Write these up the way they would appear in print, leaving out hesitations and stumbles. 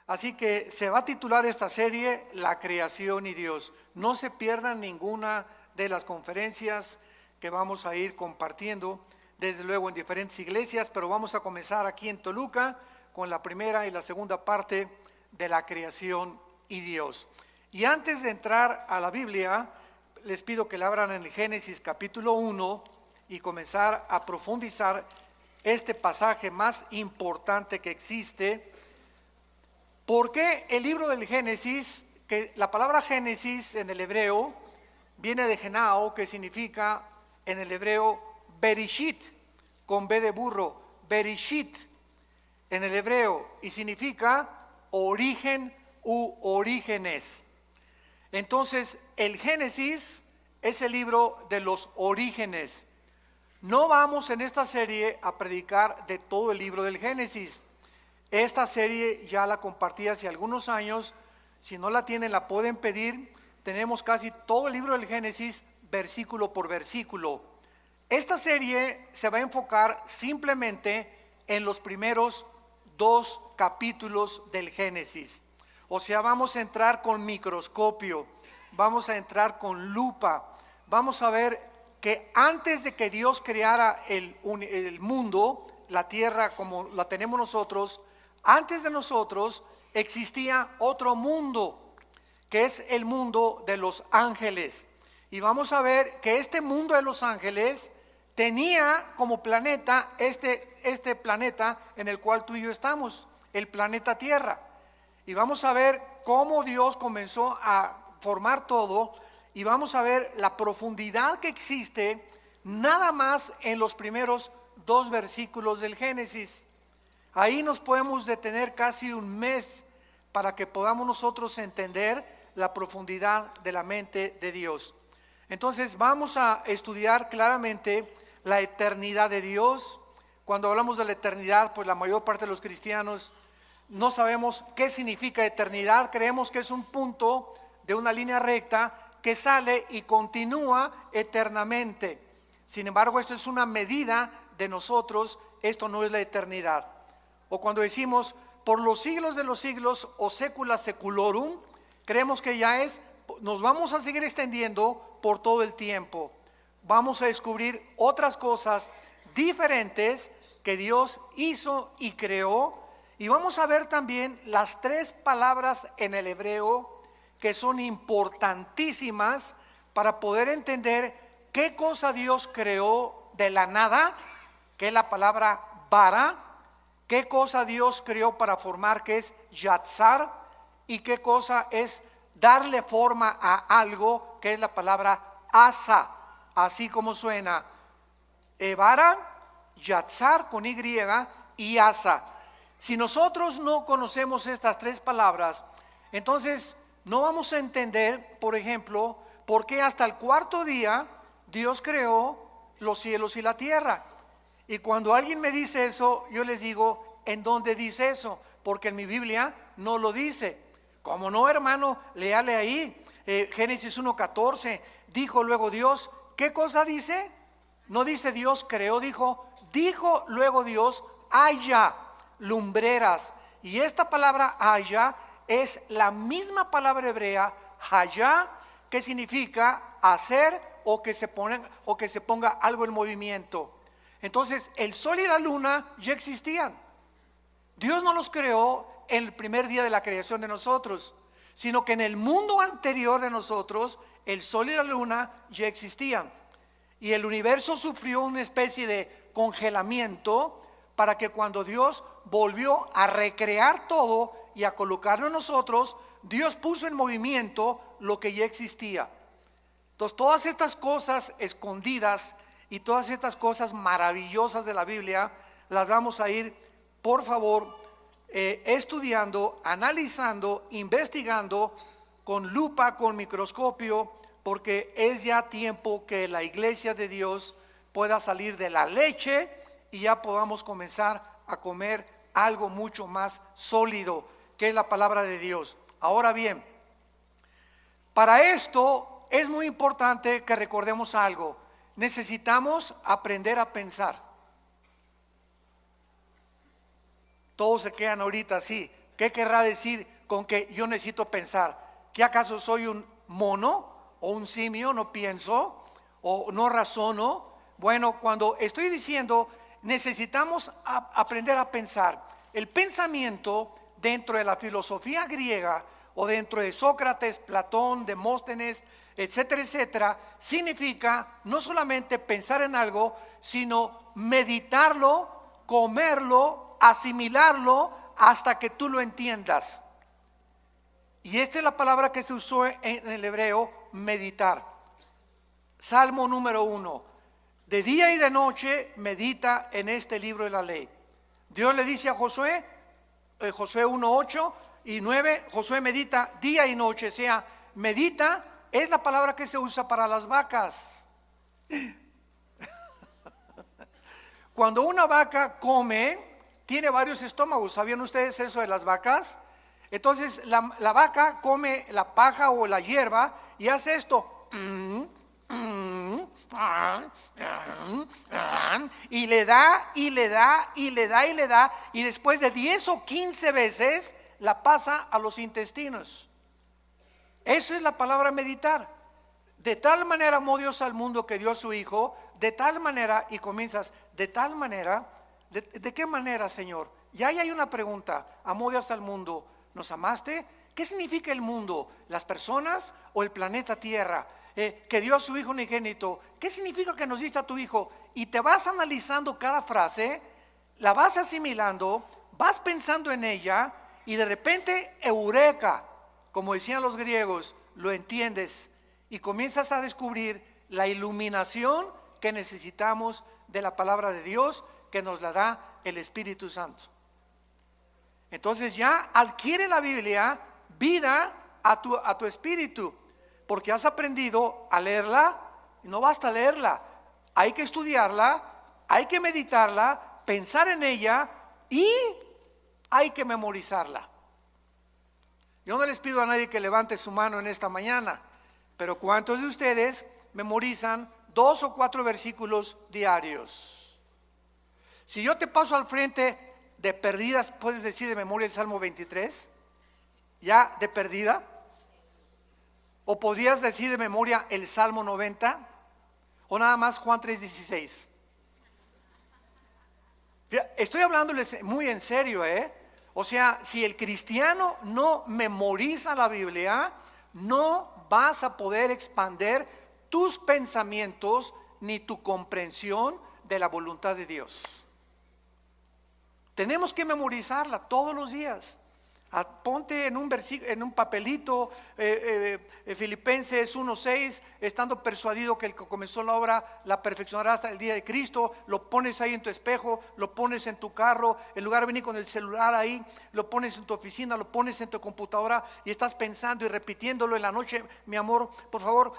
Así que se va a titular esta serie La creación y Dios. No se pierdan ninguna de las conferencias que vamos a ir compartiendo, desde luego en diferentes iglesias, pero vamos a comenzar aquí en Toluca con la primera y la segunda parte de la creación y Dios. Y antes de entrar a la Biblia, les pido que la abran en el Génesis capítulo 1 y comenzar a profundizar este pasaje más importante que existe. ¿Por qué el libro del Génesis? Que la palabra Génesis en el hebreo viene de Genao, que significa en el hebreo Bereshit, con B de burro, Bereshit en el hebreo, y significa origen u orígenes. Entonces el Génesis es el libro de los orígenes. No vamos en esta serie a predicar de todo el libro del Génesis. Esta serie ya la compartí hace algunos años. Si no la tienen, la pueden pedir. Tenemos casi todo el libro del Génesis, versículo por versículo. Esta serie se va a enfocar simplemente en los primeros 2 capítulos del Génesis. O sea, vamos a entrar con microscopio, vamos a entrar con lupa. Vamos a ver que antes de que Dios creara el mundo, la tierra como la tenemos nosotros, antes de nosotros existía otro mundo, que es el mundo de los ángeles. Y vamos a ver que este mundo de los ángeles tenía como planeta este planeta en el cual tú y yo estamos, el planeta Tierra. Y vamos a ver cómo Dios comenzó a formar todo, y vamos a ver la profundidad que existe nada más en los primeros 2 versículos del Génesis. Ahí nos podemos detener casi un mes para que podamos nosotros entender la profundidad de la mente de Dios. Entonces vamos a estudiar claramente la eternidad de Dios. Cuando hablamos de la eternidad, pues la mayor parte de los cristianos no sabemos qué significa eternidad. Creemos que es un punto de una línea recta que sale y continúa eternamente. Sin embargo, esto es una medida de nosotros, esto no es la eternidad. O cuando decimos por los siglos de los siglos o secula seculorum, creemos que ya nos vamos a seguir extendiendo por todo el tiempo. Vamos a descubrir otras cosas diferentes que Dios hizo y creó, y vamos a ver también las 3 palabras en el hebreo que son importantísimas para poder entender qué cosa Dios creó de la nada, que es la palabra bara, qué cosa Dios creó para formar, que es yatzar, y qué cosa es darle forma a algo, que es la palabra asa, así como suena, bara, yatzar con y asa. Si nosotros no conocemos estas 3 palabras, entonces no vamos a entender, por ejemplo, por qué hasta el 4.º día Dios creó los cielos y la tierra. Y cuando alguien me dice eso, yo les digo, ¿en dónde dice eso? Porque en mi Biblia no lo dice. ¿Cómo no, hermano? Léale ahí, Génesis 1.14, dijo luego Dios. ¿Qué cosa dice? No dice Dios creó, dijo luego Dios, haya lumbreras. Y esta palabra haya es la misma palabra hebrea, haya, que significa hacer o que se ponga algo en movimiento. Entonces el sol y la luna ya existían. Dios no los creó en el primer día de la creación de nosotros, sino que en el mundo anterior de nosotros el sol y la luna ya existían. Y el universo sufrió una especie de congelamiento para que cuando Dios volvió a recrear todo y a colocarlo en nosotros, Dios puso en movimiento lo que ya existía. Entonces todas estas cosas escondidas y todas estas cosas maravillosas de la Biblia las vamos a ir, por favor, estudiando, analizando, investigando con lupa, con microscopio, porque es ya tiempo que la iglesia de Dios pueda salir de la leche y ya podamos comenzar a comer algo mucho más sólido, que es la palabra de Dios. Ahora bien, para esto es muy importante que recordemos algo. Necesitamos aprender a pensar. Todos se quedan ahorita así, ¿Qué querrá decir con que yo necesito pensar? ¿Que acaso soy un mono o un simio? ¿No pienso o no razono? Bueno, cuando estoy diciendo necesitamos aprender a pensar, el pensamiento dentro de la filosofía griega o dentro de Sócrates, Platón, Demóstenes, etcétera, etcétera, significa no solamente pensar en algo, sino meditarlo, comerlo, asimilarlo hasta que tú lo entiendas. Y esta es la palabra que se usó en el hebreo, meditar. Salmo número 1. De día y de noche medita en este libro de la ley. Dios le dice a Josué, Josué 1, 8 y 9, Josué medita día y noche. O sea, medita es la palabra que se usa para las vacas. Cuando una vaca come, tiene varios estómagos. ¿Sabían ustedes eso de las vacas? Entonces la vaca come la paja o la hierba y hace esto. Y le da, y le da, y le da, y le da. Y después de 10 o 15 veces la pasa a los intestinos. Eso es la palabra meditar. De tal manera amó Dios al mundo que dio a su Hijo. De tal manera, y comienzas, de tal manera. ¿De qué manera, Señor? Y ahí hay una pregunta. ¿Amó Dios al mundo? ¿Nos amaste? ¿Qué significa el mundo? ¿Las personas o el planeta Tierra? Que dio a su Hijo unigénito. ¿Qué significa que nos diste a tu Hijo? Y te vas analizando cada frase, la vas asimilando, vas pensando en ella y de repente, eureka, como decían los griegos, lo entiendes y comienzas a descubrir la iluminación que necesitamos de la palabra de Dios, que nos la da el Espíritu Santo. Entonces ya adquiere la Biblia vida a tu espíritu, porque has aprendido a leerla. Y no basta leerla, hay que estudiarla, hay que meditarla, pensar en ella y hay que memorizarla. Yo no les pido a nadie que levante su mano en esta mañana, pero ¿cuántos de ustedes memorizan 2 o 4 versículos diarios? Si yo te paso al frente de perdidas, ¿puedes decir de memoria el Salmo 23? ¿Ya de perdida? ¿O podrías decir de memoria el Salmo 90? ¿O nada más Juan 3:16? Estoy hablándoles muy en serio, O sea, si el cristiano no memoriza la Biblia, no vas a poder expandir tus pensamientos ni tu comprensión de la voluntad de Dios. Tenemos que memorizarla todos los días. Ponte en un papelito, Filipenses 1:6, estando persuadido que el que comenzó la obra la perfeccionará hasta el día de Cristo. Lo pones ahí en tu espejo, lo pones en tu carro, en lugar de venir con el celular ahí, lo pones en tu oficina, lo pones en tu computadora y estás pensando y repitiéndolo en la noche. Mi amor, por favor,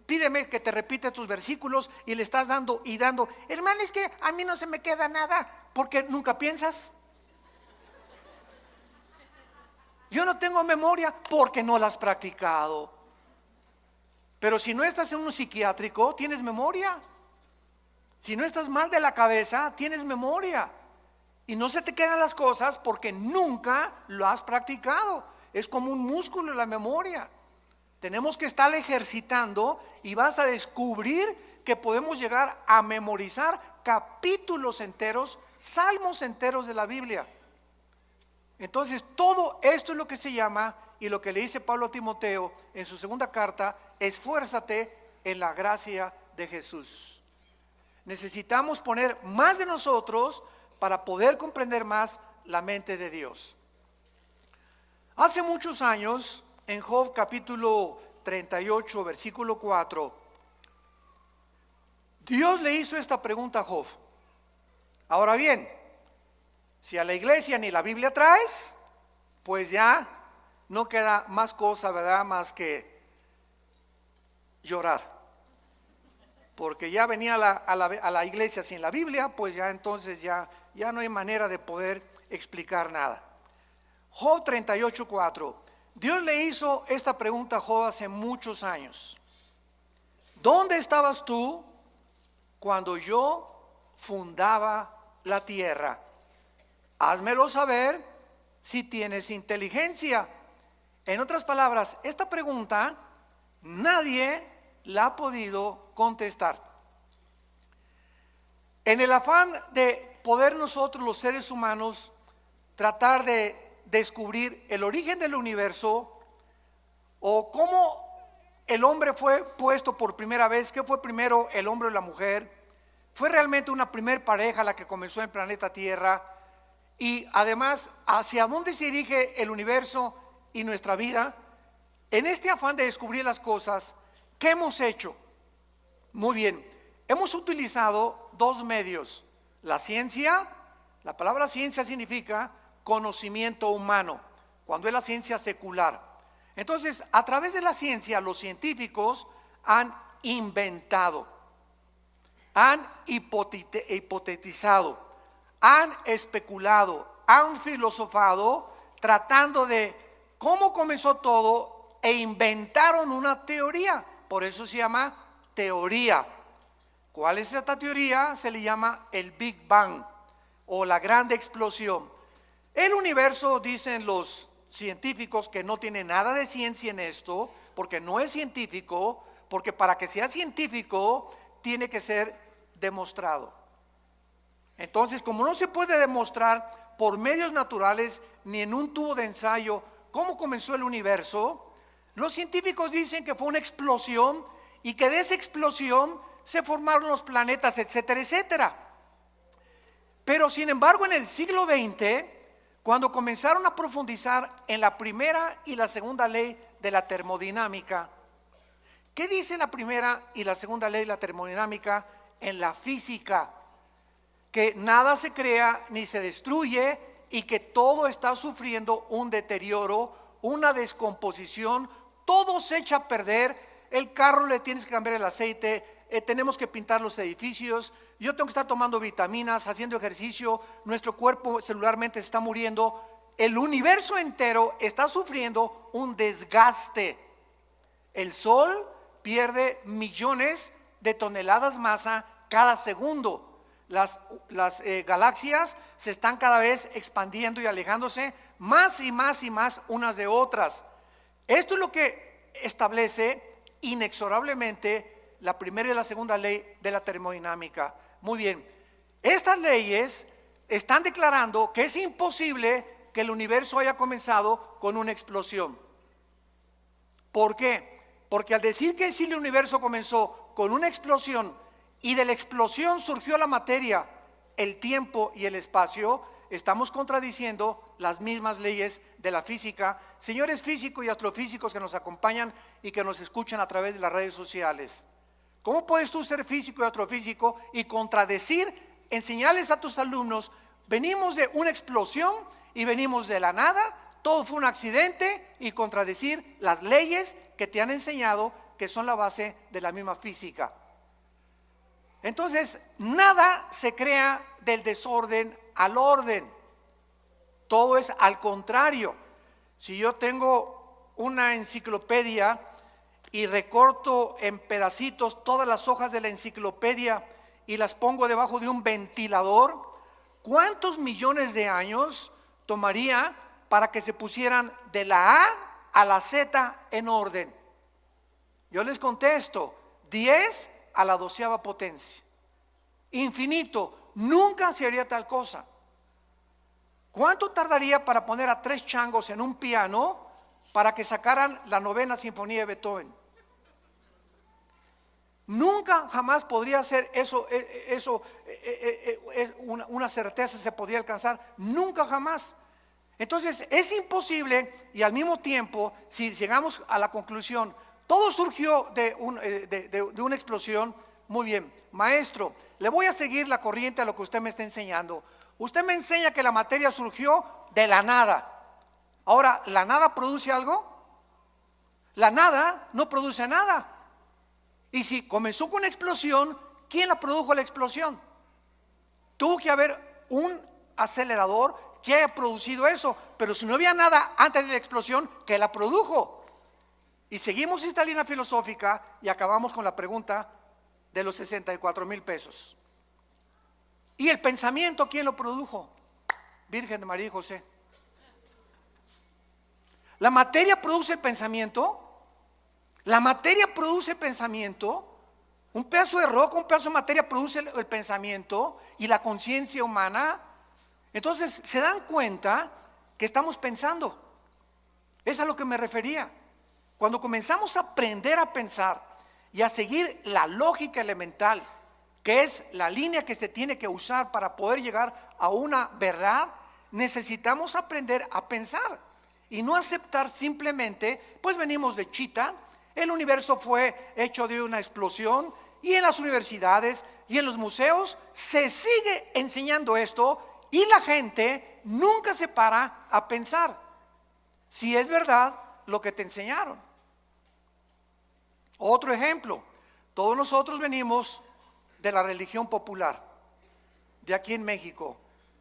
pídeme que te repita tus versículos y le estás dando y dando. Hermano, es que a mí no se me queda nada, porque nunca piensas. Yo no tengo memoria porque no la has practicado. Pero si no estás en un psiquiátrico, tienes memoria. Si no estás mal de la cabeza, tienes memoria. Y no se te quedan las cosas porque nunca lo has practicado. Es como un músculo la memoria. Tenemos que estar ejercitando y vas a descubrir que podemos llegar a memorizar capítulos enteros, salmos enteros de la Biblia. Entonces todo esto es lo que se llama, y lo que le dice Pablo a Timoteo en su segunda carta: esfuérzate en la gracia de Jesús. Necesitamos poner más de nosotros para poder comprender más la mente de Dios. Hace muchos años, en Job capítulo 38, versículo 4, Dios le hizo esta pregunta a Job. Ahora bien, si a la iglesia ni la Biblia traes, pues ya no queda más cosa, ¿verdad? Más que llorar. Porque ya venía a la iglesia sin la Biblia, pues ya entonces ya no hay manera de poder explicar nada. Job 38:4. Dios le hizo esta pregunta a Job hace muchos años. ¿Dónde estabas tú cuando yo fundaba la tierra? Házmelo saber si tienes inteligencia? En otras palabras, esta pregunta nadie la ha podido contestar. En el afán de poder nosotros, los seres humanos, tratar de descubrir el origen del universo, o cómo el hombre fue puesto por primera vez, qué fue primero, el hombre o la mujer, fue realmente una primer pareja la que comenzó en el planeta Tierra, y además hacia dónde se dirige el universo y nuestra vida. En este afán de descubrir las cosas, ¿qué hemos hecho? Muy bien, hemos utilizado dos medios: la ciencia. La palabra ciencia significa conocimiento humano, cuando es la ciencia secular. Entonces, a través de la ciencia, los científicos han inventado, han hipotetizado, han especulado, han filosofado, tratando de cómo comenzó todo, e inventaron una teoría. Por eso se llama teoría. ¿Cuál es esta teoría? Se le llama el Big Bang, o la gran explosión. El universo, dicen los científicos, que no tiene nada de ciencia en esto, porque no es científico, porque para que sea científico tiene que ser demostrado. Entonces, como no se puede demostrar por medios naturales ni en un tubo de ensayo cómo comenzó el universo, los científicos dicen que fue una explosión, y que de esa explosión se formaron los planetas, etcétera, etcétera. Pero sin embargo, en el siglo XX, cuando comenzaron a profundizar en la primera y la segunda ley de la termodinámica, ¿qué dice la primera y la segunda ley de la termodinámica en la física? Que nada se crea ni se destruye, y que todo está sufriendo un deterioro, una descomposición, todo se echa a perder. El carro le tienes que cambiar el aceite, tenemos que pintar los edificios, yo tengo que estar tomando vitaminas, haciendo ejercicio, nuestro cuerpo celularmente se está muriendo, el universo entero está sufriendo un desgaste. El Sol pierde millones de toneladas masa cada segundo. Las galaxias se están cada vez expandiendo y alejándose más y más y más unas de otras. Esto es lo que establece inexorablemente la primera y la segunda ley de la termodinámica. Muy bien, estas leyes están declarando que es imposible que el universo haya comenzado con una explosión. ¿Por qué? Porque al decir que sí, el universo comenzó con una explosión, y de la explosión surgió la materia, el tiempo y el espacio, estamos contradiciendo las mismas leyes de la física. Señores físicos y astrofísicos que nos acompañan y que nos escuchan a través de las redes sociales, ¿cómo puedes tú ser físico y astrofísico y contradecir, enseñarles a tus alumnos, venimos de una explosión y venimos de la nada, todo fue un accidente, y contradecir las leyes que te han enseñado, que son la base de la misma física? Entonces, nada se crea del desorden al orden, todo es al contrario. Si yo tengo una enciclopedia y recorto en pedacitos todas las hojas de la enciclopedia y las pongo debajo de un ventilador, ¿cuántos millones de años tomaría para que se pusieran de la A a la Z en orden? Yo les contesto, 10 a la 12ª potencia. Infinito, nunca se haría tal cosa. ¿Cuánto tardaría para poner a 3 changos en un piano para que sacaran la 9ª sinfonía de Beethoven? Nunca jamás podría ser eso, una certeza se podría alcanzar, nunca jamás. Entonces es imposible, y al mismo tiempo, si llegamos a la conclusión, todo surgió de una explosión. Muy bien, maestro, le voy a seguir la corriente a lo que usted me está enseñando. Usted me enseña que la materia surgió de la nada. Ahora, ¿la nada produce algo? La nada no produce nada. Y si comenzó con una explosión, ¿quién la produjo la explosión? Tuvo que haber un acelerador que haya producido eso. Pero si no había nada antes de la explosión, ¿qué la produjo? Y seguimos esta línea filosófica y acabamos con la pregunta de los 64,000 pesos. ¿Y el pensamiento quién lo produjo? Virgen de María y José. La materia produce pensamiento. La materia produce pensamiento. Un pedazo de roca, un pedazo de materia produce el pensamiento y la conciencia humana. Entonces se dan cuenta que estamos pensando. Es a lo que me refería. Cuando comenzamos a aprender a pensar y a seguir la lógica elemental, que es la línea que se tiene que usar para poder llegar a una verdad, necesitamos aprender a pensar y no aceptar simplemente, pues venimos de Chita, el universo fue hecho de una explosión, y en las universidades y en los museos se sigue enseñando esto y la gente nunca se para a pensar si es verdad lo que te enseñaron. Otro ejemplo, todos nosotros venimos de la religión popular, de aquí en México.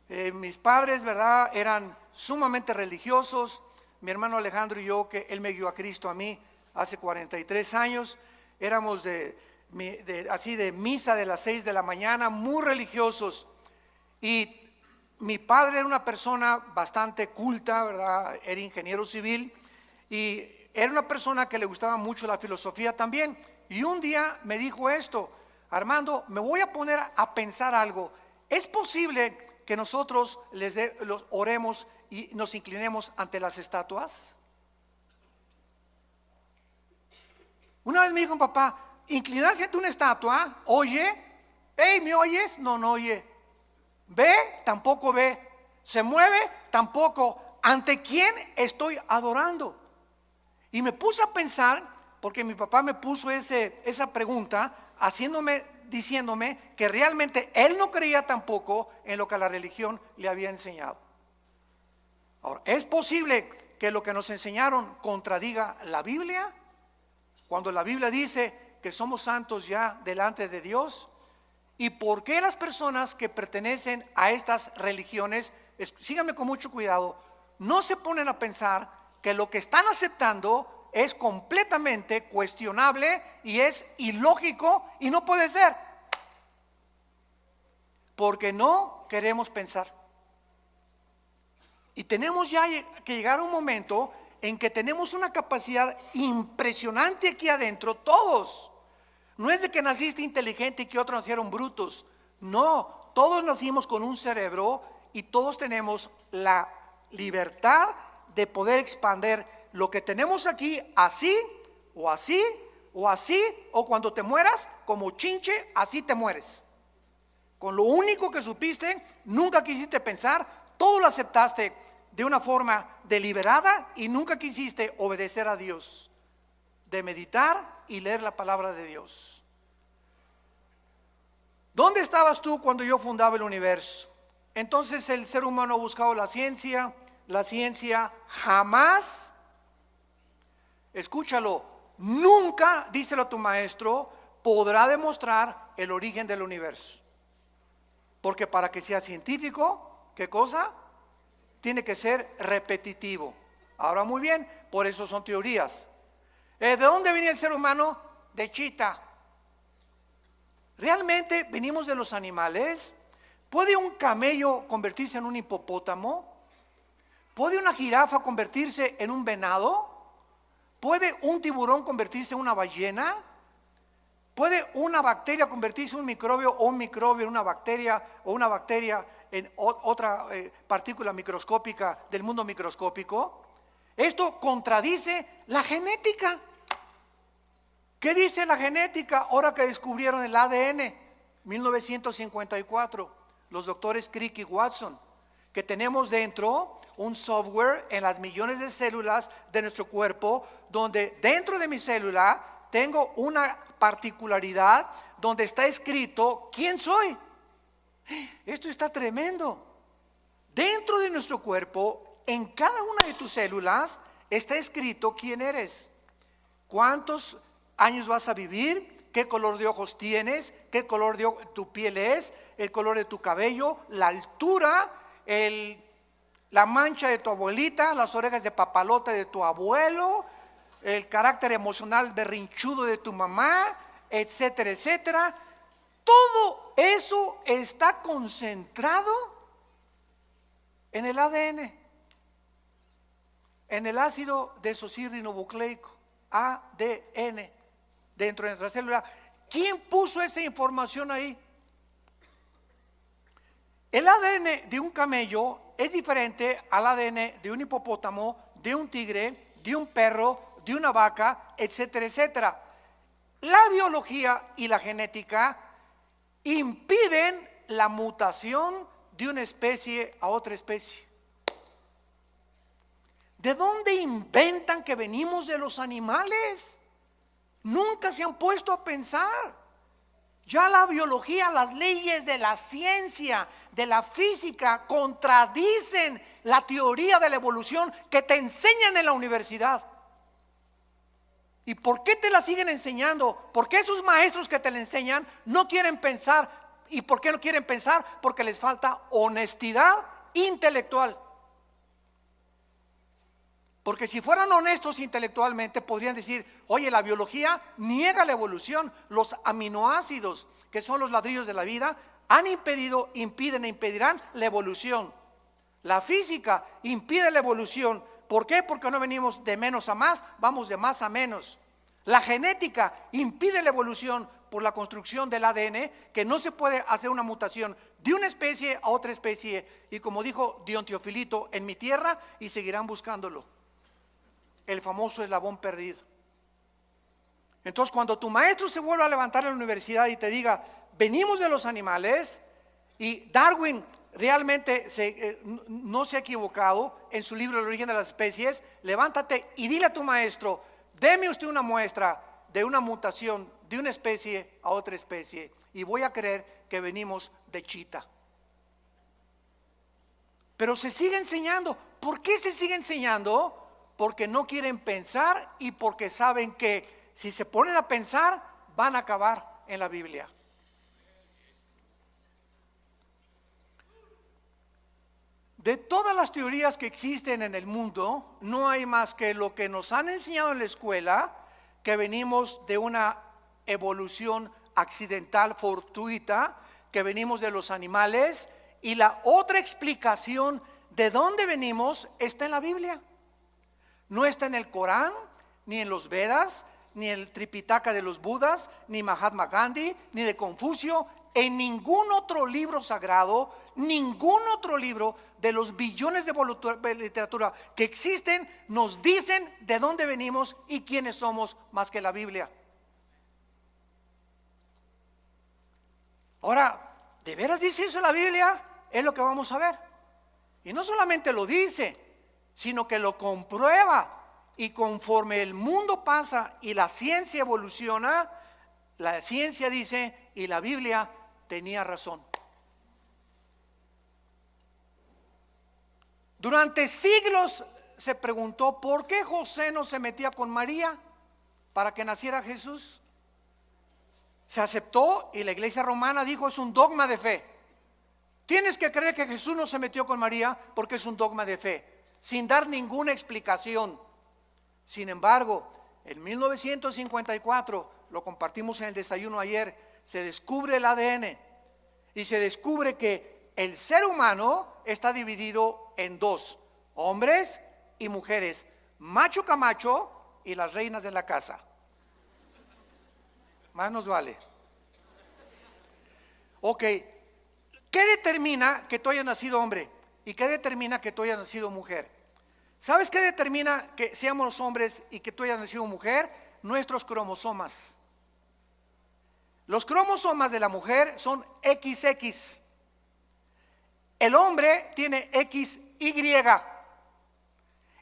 Mis padres, ¿verdad?, eran sumamente religiosos. Mi hermano Alejandro y yo, que él me guió a Cristo a mí hace 43 años, éramos así de misa de las 6 de la mañana, muy religiosos. Y mi padre era una persona bastante culta, ¿verdad? Era ingeniero civil y era una persona que le gustaba mucho la filosofía también. Y un día me dijo esto: Armando, me voy a poner a pensar algo. ¿Es posible que nosotros los oremos y nos inclinemos ante las estatuas? Una vez me dijo: papá, inclinarse ante una estatua, oye, hey, ¿me oyes? No, no oye. ¿Ve? Tampoco ve. ¿Se mueve? Tampoco. ¿Ante quién estoy adorando? Y me puse a pensar, porque mi papá me puso esa pregunta, diciéndome que realmente él no creía tampoco en lo que la religión le había enseñado. Ahora, ¿es posible que lo que nos enseñaron contradiga la Biblia? Cuando la Biblia dice que somos santos ya delante de Dios. ¿Y por qué las personas que pertenecen a estas religiones, síganme con mucho cuidado, no se ponen a pensar que lo que están aceptando es completamente cuestionable y es ilógico y no puede ser? Porque no queremos pensar. Y tenemos ya que llegar a un momento en que tenemos una capacidad impresionante aquí adentro, todos. No es de que naciste inteligente y que otros nacieron brutos. No, todos nacimos con un cerebro y todos tenemos la libertad de poder expandir lo que tenemos aquí, así, o así, o así, o cuando te mueras, como chinche, así te mueres. Con lo único que supiste, nunca quisiste pensar, todo lo aceptaste de una forma deliberada y nunca quisiste obedecer a Dios, de meditar y leer la palabra de Dios. ¿Dónde estabas tú cuando yo fundaba el universo? Entonces el ser humano ha buscado la ciencia jamás, escúchalo, nunca, díselo a tu maestro, podrá demostrar el origen del universo. Porque para que sea científico, ¿qué cosa? Tiene que ser repetitivo. Ahora, muy bien, por eso son teorías. ¿De dónde viene el ser humano? De Chita. ¿Realmente venimos de los animales? ¿Puede un camello convertirse en un hipopótamo? ¿Puede una jirafa convertirse en un venado? ¿Puede un tiburón convertirse en una ballena? ¿Puede una bacteria convertirse en un microbio o un microbio en una bacteria o una bacteria en otra partícula microscópica del mundo microscópico? Esto contradice la genética. ¿Qué dice la genética ahora que descubrieron el ADN? 1954, los doctores Crick y Watson, que tenemos dentro un software en las millones de células de nuestro cuerpo, donde dentro de mi célula tengo una particularidad donde está escrito quién soy. Esto está tremendo. Dentro de nuestro cuerpo, en cada una de tus células está escrito quién eres, cuántos años vas a vivir, qué color de ojos tienes, qué color de tu piel es, el color de tu cabello, la altura, la mancha de tu abuelita, las orejas de papalote de tu abuelo, el carácter emocional berrinchudo de tu mamá, etcétera, etcétera. Todo eso está concentrado en el ADN. en el ácido desoxirribonucleico, ADN, dentro de nuestra célula. ¿Quién puso esa información ahí? El ADN de un camello es diferente al ADN de un hipopótamo, de un tigre, de un perro, de una vaca, etcétera, etcétera. La biología y la genética impiden la mutación de una especie a otra especie. ¿De dónde inventan que venimos de los animales? Nunca se han puesto a pensar. Ya la biología, las leyes de la ciencia, de la física, contradicen la teoría de la evolución que te enseñan en la universidad. ¿Y por qué te la siguen enseñando? ¿Por qué esos maestros que te la enseñan no quieren pensar? ¿Y por qué no quieren pensar? Porque les falta honestidad intelectual. Porque si fueran honestos intelectualmente podrían decir: oye, la biología niega la evolución. Los aminoácidos, que son los ladrillos de la vida, han impedido, impiden e impedirán la evolución. La física impide la evolución. ¿Por qué? Porque no venimos de menos a más, vamos de más a menos. La genética impide la evolución por la construcción del ADN, que no se puede hacer una mutación de una especie a otra especie. Y como dijo Dion Teofilito, en mi tierra, y seguirán buscándolo. El famoso eslabón perdido. Entonces, cuando tu maestro se vuelva a levantar en la universidad y te diga: venimos de los animales, y Darwin realmente no se ha equivocado en su libro El origen de las especies, levántate y dile a tu maestro: deme usted una muestra de una mutación de una especie a otra especie, y voy a creer que venimos de chita. Pero se sigue enseñando. ¿Por qué se sigue enseñando? Porque no quieren pensar y porque saben que si se ponen a pensar van a acabar en la Biblia. De todas las teorías que existen en el mundo, no hay más que lo que nos han enseñado en la escuela, que venimos de una evolución accidental, fortuita, que venimos de los animales, y la otra explicación de dónde venimos está en la Biblia. No está en el Corán, ni en los Vedas, ni en el Tripitaka de los Budas, ni Mahatma Gandhi, ni de Confucio. En ningún otro libro sagrado, ningún otro libro de los billones de literatura que existen nos dicen de dónde venimos y quiénes somos más que la Biblia. Ahora, ¿de veras dice eso la Biblia? Es lo que vamos a ver. Y no solamente lo dice, sino que lo comprueba. Y conforme el mundo pasa y la ciencia evoluciona, la ciencia dice: y la Biblia tenía razón. Durante siglos se preguntó por qué José no se metía con María para que naciera Jesús. Se aceptó y la iglesia romana dijo: es un dogma de fe. Tienes que creer que Jesús no se metió con María porque es un dogma de fe, sin dar ninguna explicación. Sin embargo, en 1954, lo compartimos en el desayuno ayer, se descubre el ADN y se descubre que el ser humano está dividido en dos: hombres y mujeres, macho camacho y las reinas de la casa. Más nos vale. Ok, ¿qué determina que tú hayas nacido hombre? ¿Y qué determina que tú hayas nacido mujer? ¿Sabes qué determina que seamos hombres y que tú hayas nacido mujer? Nuestros cromosomas. Los cromosomas de la mujer son XX. El hombre tiene XY.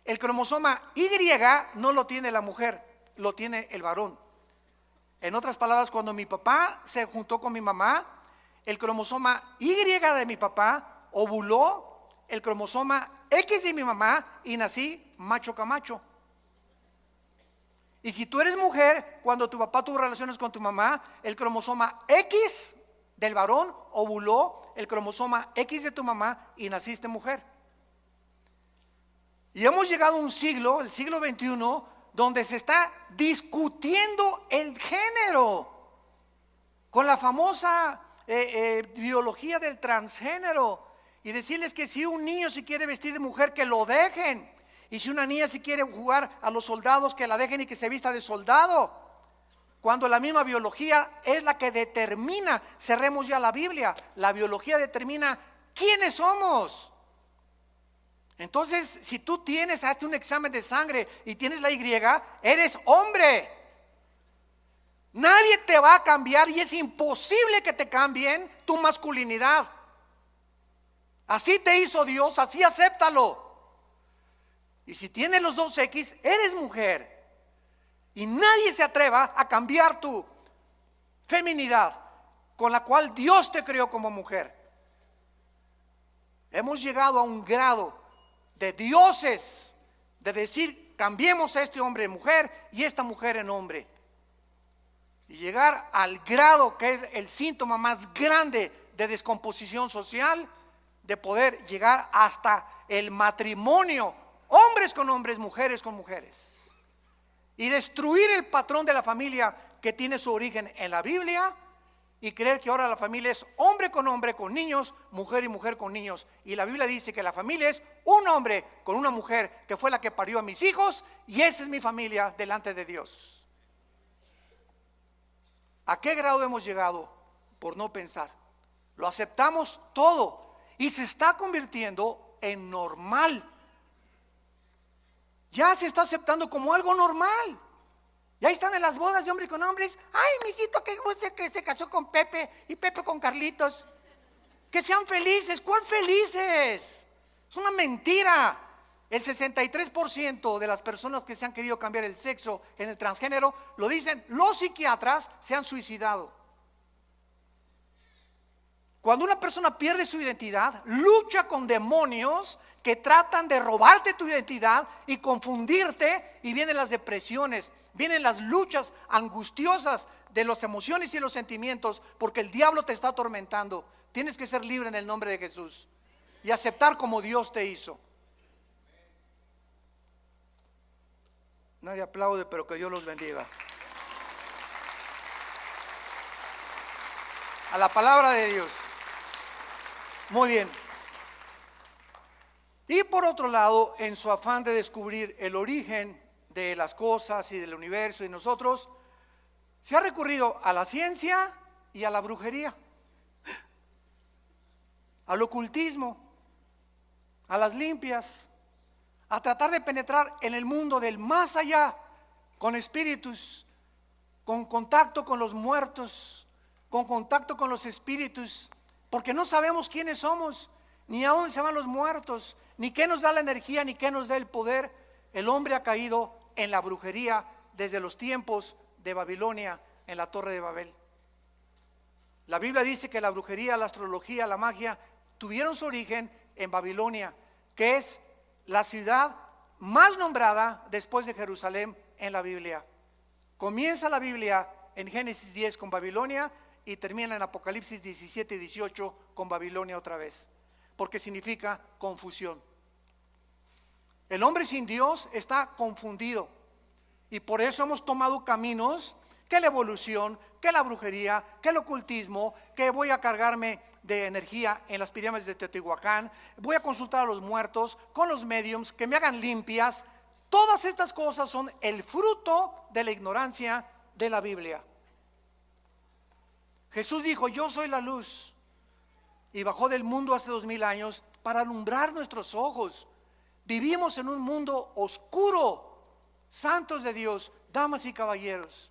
El cromosoma Y no lo tiene la mujer, lo tiene el varón. En otras palabras, cuando mi papá se juntó con mi mamá, el cromosoma Y de mi papá ovuló el cromosoma X de mi mamá y nací macho camacho. Y si tú eres mujer, cuando tu papá tuvo relaciones con tu mamá, el cromosoma X del varón ovuló el cromosoma X de tu mamá y naciste mujer. Y hemos llegado a un siglo, el siglo XXI, donde se está discutiendo el género con la famosa biología del transgénero, y decirles que si un niño se quiere vestir de mujer, que lo dejen, Y si una niña si quiere jugar a los soldados, que la dejen y que se vista de soldado. Cuando la misma biología es la que determina, cerremos ya la Biblia, la biología determina quiénes somos. Entonces, si tú tienes, hazte un examen de sangre y tienes la Y, eres hombre. Nadie te va a cambiar y es imposible que te cambien tu masculinidad. Así te hizo Dios, así acéptalo. Y si tienes los dos X, eres mujer. Y nadie se atreva a cambiar tu feminidad con la cual Dios te creó como mujer. Hemos llegado a un grado de dioses de decir, cambiemos a este hombre en mujer y esta mujer en hombre. Y llegar al grado que es el síntoma más grande de descomposición social, de poder llegar hasta el matrimonio, hombres con hombres, mujeres con mujeres, y destruir el patrón de la familia que tiene su origen en la Biblia, y creer que ahora la familia es hombre con niños, mujer y mujer con niños. Y la Biblia dice que la familia es un hombre con una mujer que fue la que parió a mis hijos, y esa es mi familia delante de Dios. ¿A qué grado hemos llegado por no pensar? Lo aceptamos todo y se está convirtiendo en normal. Ya se está aceptando como algo normal. Y ahí están en las bodas de hombres con hombres. Ay, mijito, que se casó con Pepe y Pepe con Carlitos. Que sean felices. ¿Cuál felices? Es una mentira. El 63% de las personas que se han querido cambiar el sexo en el transgénero, lo dicen los psiquiatras, se han suicidado. Cuando una persona pierde su identidad, lucha con demonios que tratan de robarte tu identidad y confundirte, y vienen las depresiones, vienen las luchas angustiosas de las emociones y los sentimientos, porque el diablo te está atormentando. Tienes que ser libre en el nombre de Jesús y aceptar como Dios te hizo. Nadie aplaude, pero que Dios los bendiga. A la palabra de Dios. Muy bien. Y por otro lado, en su afán de descubrir el origen de las cosas y del universo y nosotros, se ha recurrido a la ciencia y a la brujería, al ocultismo, a las limpias, a tratar de penetrar en el mundo del más allá, con espíritus, con contacto con los muertos, con contacto con los espíritus, porque no sabemos quiénes somos, ni a dónde se van los muertos, ni qué nos da la energía, ni qué nos da el poder. El hombre ha caído en la brujería desde los tiempos de Babilonia, en la Torre de Babel. La Biblia dice que la brujería, la astrología, la magia tuvieron su origen en Babilonia, que es la ciudad más nombrada después de Jerusalén en la Biblia. Comienza la Biblia en Génesis 10 con Babilonia y termina en Apocalipsis 17 y 18 con Babilonia otra vez, porque significa confusión. El hombre sin Dios está confundido, y por eso hemos tomado caminos que la evolución, que la brujería, que el ocultismo, que voy a cargarme de energía en las pirámides de Teotihuacán, voy a consultar a los muertos con los mediums que me hagan limpias. Todas estas cosas son el fruto de la ignorancia de la Biblia. Jesús dijo: yo soy la luz, y bajó del mundo hace 2000 años para alumbrar nuestros ojos. Vivimos en un mundo oscuro, santos de Dios, damas y caballeros,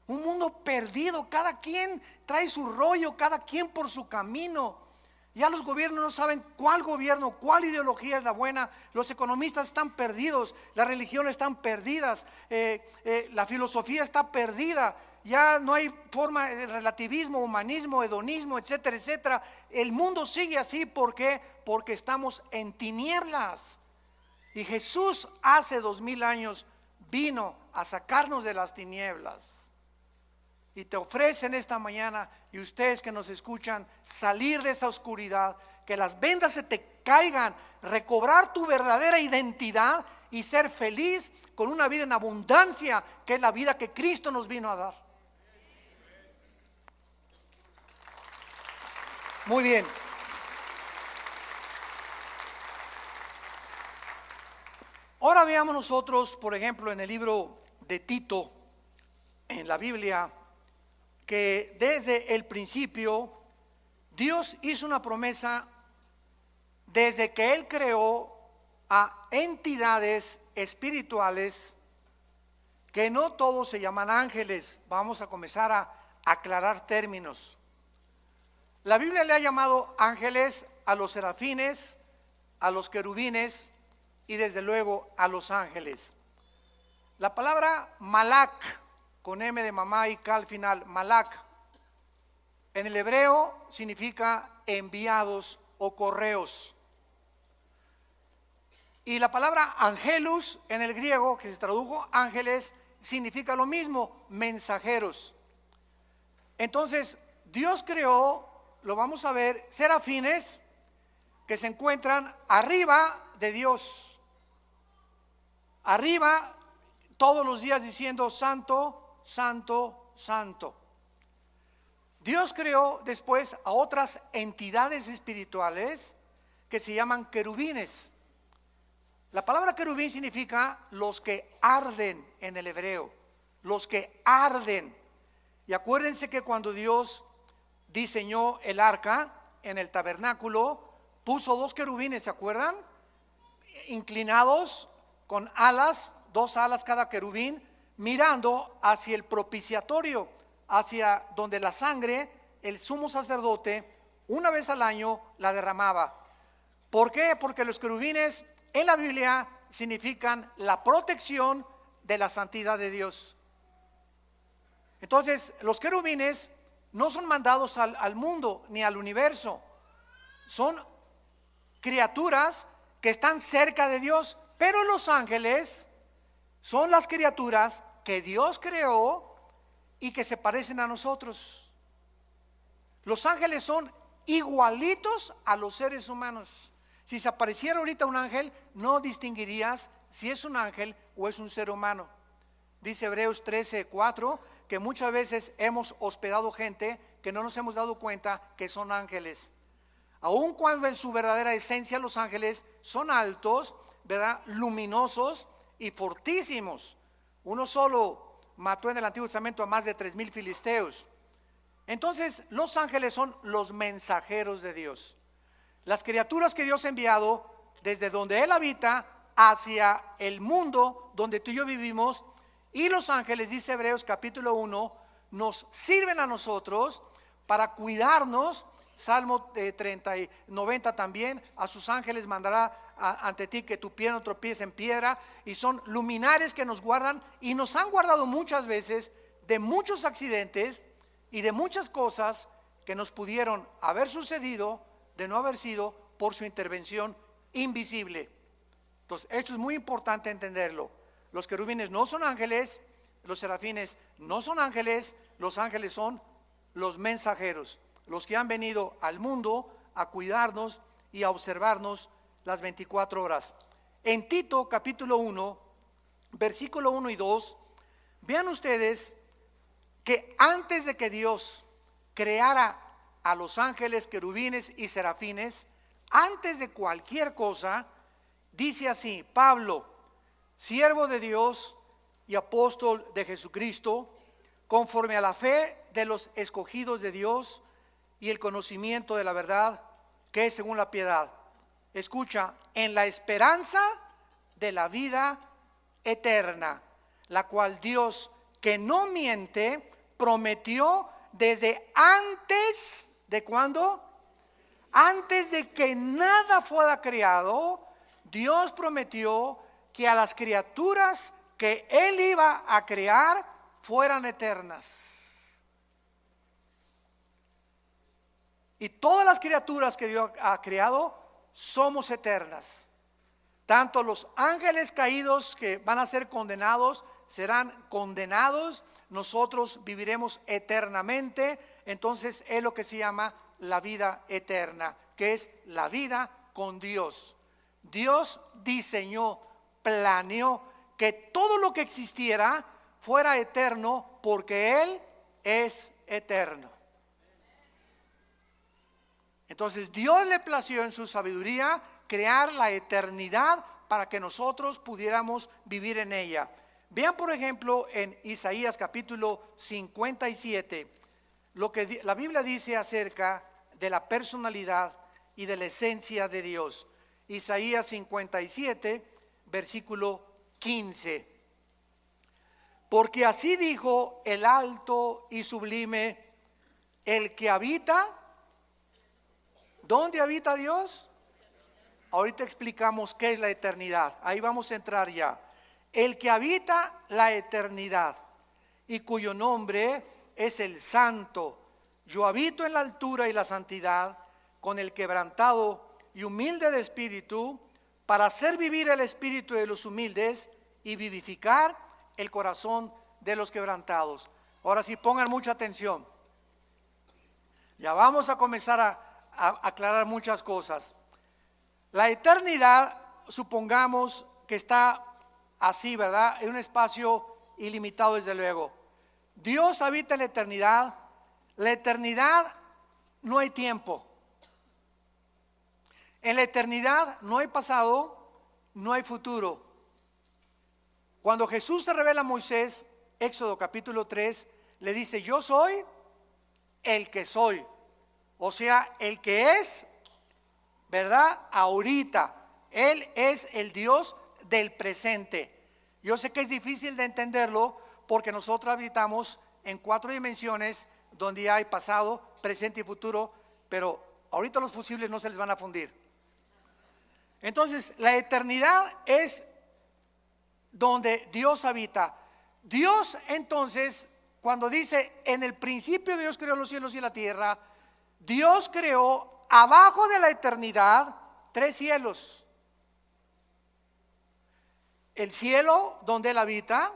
un mundo perdido. Cada quien trae su rollo, cada quien por su camino. Ya los gobiernos no saben cuál gobierno, cuál ideología es la buena. Los economistas están perdidos, las religiones están perdidas, la filosofía está perdida. Ya no hay forma de relativismo, humanismo, hedonismo, etcétera, etcétera. El mundo sigue así. ¿Por qué? Porque estamos en tinieblas. Y Jesús hace 2000 años vino a sacarnos de las tinieblas. Y te ofrecen esta mañana, y ustedes que nos escuchan, salir de esa oscuridad, que las vendas se te caigan, recobrar tu verdadera identidad y ser feliz con una vida en abundancia, que es la vida que Cristo nos vino a dar. Muy bien. Ahora veamos nosotros, por ejemplo, en el libro de Tito, en la Biblia, que desde el principio Dios hizo una promesa desde que Él creó a entidades espirituales que no todos se llaman ángeles. Vamos a comenzar a aclarar términos. La Biblia le ha llamado ángeles a los serafines, a los querubines y desde luego a los ángeles. La palabra malak, con M de mamá y K al final, malak, en el hebreo significa enviados o correos. Y la palabra angelus en el griego, que se tradujo ángeles, significa lo mismo, mensajeros. Entonces, Dios creó, lo vamos a ver, serafines que se encuentran arriba de Dios. Arriba, todos los días diciendo santo, santo, santo. Dios creó después a otras entidades espirituales que se llaman querubines. La palabra querubín significa los que arden en el hebreo, los que arden. Y acuérdense que cuando Dios diseñó el arca en el tabernáculo, puso dos querubines, ¿se acuerdan? Inclinados con alas, dos alas cada querubín, mirando hacia el propiciatorio, hacia donde la sangre, el sumo sacerdote, una vez al año la derramaba. ¿Por qué? Porque los querubines en la Biblia significan la protección de la santidad de Dios. Entonces, los querubines no son mandados al mundo ni al universo. Son criaturas que están cerca de Dios, pero los ángeles son las criaturas que Dios creó y que se parecen a nosotros. Los ángeles son igualitos a los seres humanos. Si se apareciera ahorita un ángel, no distinguirías si es un ángel o es un ser humano. Dice Hebreos 13:4 que muchas veces hemos hospedado gente que no nos hemos dado cuenta que son ángeles. Aun cuando en su verdadera esencia los ángeles son altos, ¿verdad?, luminosos y fortísimos. Uno solo mató en el Antiguo Testamento a más de 3,000 filisteos. Entonces, los ángeles son los mensajeros de Dios. Las criaturas que Dios ha enviado desde donde Él habita hacia el mundo donde tú y yo vivimos. Y los ángeles, dice Hebreos capítulo 1, nos sirven a nosotros para cuidarnos. Salmo 90 también, a sus ángeles mandará ante ti que tu pie no tropiece en piedra. Y son luminares que nos guardan y nos han guardado muchas veces de muchos accidentes y de muchas cosas que nos pudieron haber sucedido de no haber sido por su intervención invisible. Entonces, esto es muy importante entenderlo. Los querubines no son ángeles, los serafines no son ángeles, los ángeles son los mensajeros, los que han venido al mundo a cuidarnos y a observarnos las 24 horas. En Tito capítulo 1, versículo 1 y 2, vean ustedes que antes de que Dios creara a los ángeles, querubines y serafines, antes de cualquier cosa, dice así: Pablo, siervo de Dios y apóstol de Jesucristo, conforme a la fe de los escogidos de Dios y el conocimiento de la verdad, que es según la piedad. Escucha, en la esperanza de la vida eterna, la cual Dios, que no miente, prometió desde antes de ¿cuándo? Antes de que nada fuera creado. Dios prometió que a las criaturas que Él iba a crear fueran eternas. Y todas las criaturas que Dios ha creado somos eternas. Tanto los ángeles caídos que van a ser condenados serán condenados. Nosotros viviremos eternamente. Entonces es lo que se llama la vida eterna, que es la vida con Dios. Dios diseñó, planeó que todo lo que existiera fuera eterno porque Él es eterno. Entonces Dios le plació en su sabiduría crear la eternidad para que nosotros pudiéramos vivir en ella. Vean por ejemplo en Isaías capítulo 57 lo que la Biblia dice acerca de la personalidad y de la esencia de Dios. Isaías 57 versículo 15. Porque así dijo el alto y sublime, el que habita. ¿Dónde habita Dios? Ahorita explicamos qué es la eternidad. Ahí vamos a entrar ya. El que habita la eternidad y cuyo nombre es el Santo. Yo habito en la altura y la santidad, con el quebrantado y humilde de espíritu, para hacer vivir el espíritu de los humildes y vivificar el corazón de los quebrantados. Ahora sí, pongan mucha atención. Ya vamos a comenzar a aclarar muchas cosas. La eternidad, supongamos que está así, ¿verdad? En un espacio ilimitado, desde luego. Dios habita en la eternidad. La eternidad no hay tiempo. En la eternidad no hay pasado, no hay futuro. Cuando Jesús se revela a Moisés, Éxodo capítulo 3, le dice: yo soy el que soy. O sea, el que es, ¿verdad? Ahorita. Él es el Dios del presente. Yo sé que es difícil de entenderlo porque nosotros habitamos en 4 dimensiones donde hay pasado, presente y futuro, pero ahorita los fusibles no se les van a fundir. Entonces, la eternidad es donde Dios habita. Dios, entonces, cuando dice en el principio Dios creó los cielos y la tierra, Dios creó abajo de la eternidad 3 cielos. El cielo donde Él habita,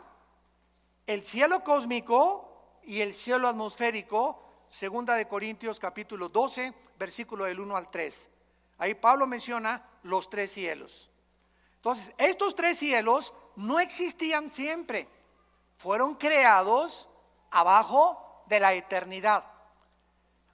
el cielo cósmico y el cielo atmosférico. Segunda de Corintios capítulo 12, versículo del 1 al 3. Ahí Pablo menciona los 3 cielos. Entonces, estos 3 cielos no existían siempre. Fueron creados abajo de la eternidad.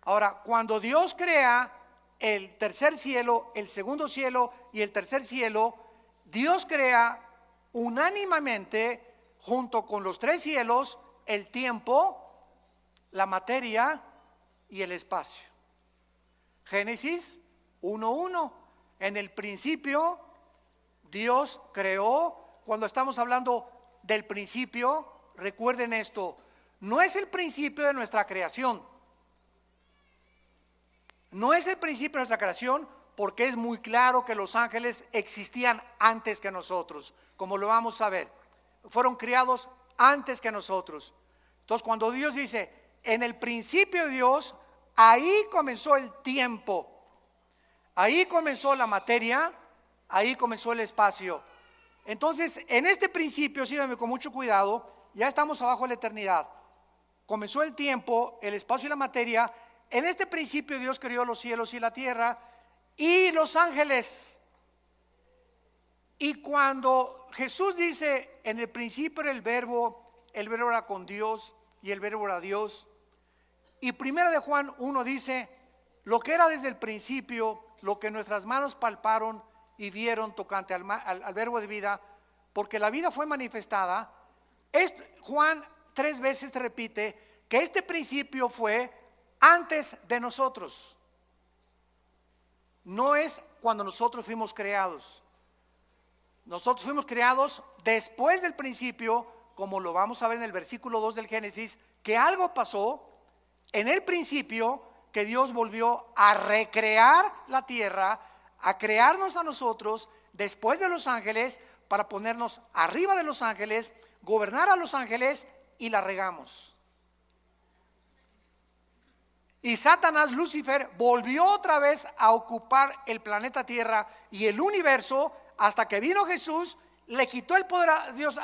Ahora, cuando Dios crea el tercer cielo, el segundo cielo y el tercer cielo, Dios crea unánimemente, junto con los 3 cielos, el tiempo, la materia y el espacio. Génesis 1:1. En el principio Dios creó. Cuando estamos hablando del principio, recuerden esto, no es el principio de nuestra creación. No es el principio de nuestra creación, porque es muy claro que los ángeles existían antes que nosotros, como lo vamos a ver. Fueron creados antes que nosotros. Entonces, cuando Dios dice, en el principio de Dios, ahí comenzó el tiempo, ahí comenzó la materia, ahí comenzó el espacio. Entonces, en este principio, síganme con mucho cuidado, ya estamos abajo de la eternidad. Comenzó el tiempo, el espacio y la materia. En este principio Dios creó los cielos y la tierra y los ángeles. Y cuando Jesús dice, en el principio era el verbo era con Dios y el verbo era Dios. Y primera de Juan 1 dice, lo que era desde el principio, lo que nuestras manos palparon y vieron tocante al verbo de vida, porque la vida fue manifestada. Juan 3 veces te repite que este principio fue antes de nosotros. No es cuando nosotros fuimos creados. Nosotros fuimos creados después del principio, como lo vamos a ver en el versículo 2 del Génesis, que algo pasó en el principio, que Dios volvió a recrear la tierra, a crearnos a nosotros después de los ángeles, para ponernos arriba de los ángeles, gobernar a los ángeles, y la regamos. Y Satanás, Lucifer, volvió otra vez a ocupar el planeta Tierra y el universo, hasta que vino Jesús, le quitó el poder a Dios,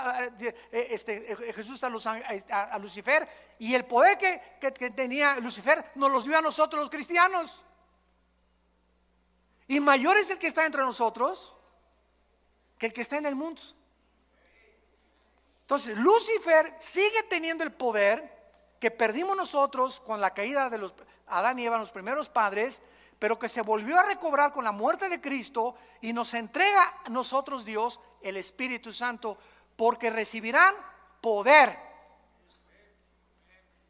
Jesús a Lucifer, y el poder que tenía Lucifer nos los dio a nosotros los cristianos. Y mayor es el que está entre nosotros que el que está en el mundo. Entonces Lucifer sigue teniendo el poder que perdimos nosotros con la caída de los Adán y Eva, los primeros padres, pero que se volvió a recobrar con la muerte de Cristo y nos entrega a nosotros Dios el Espíritu Santo, porque recibirán poder.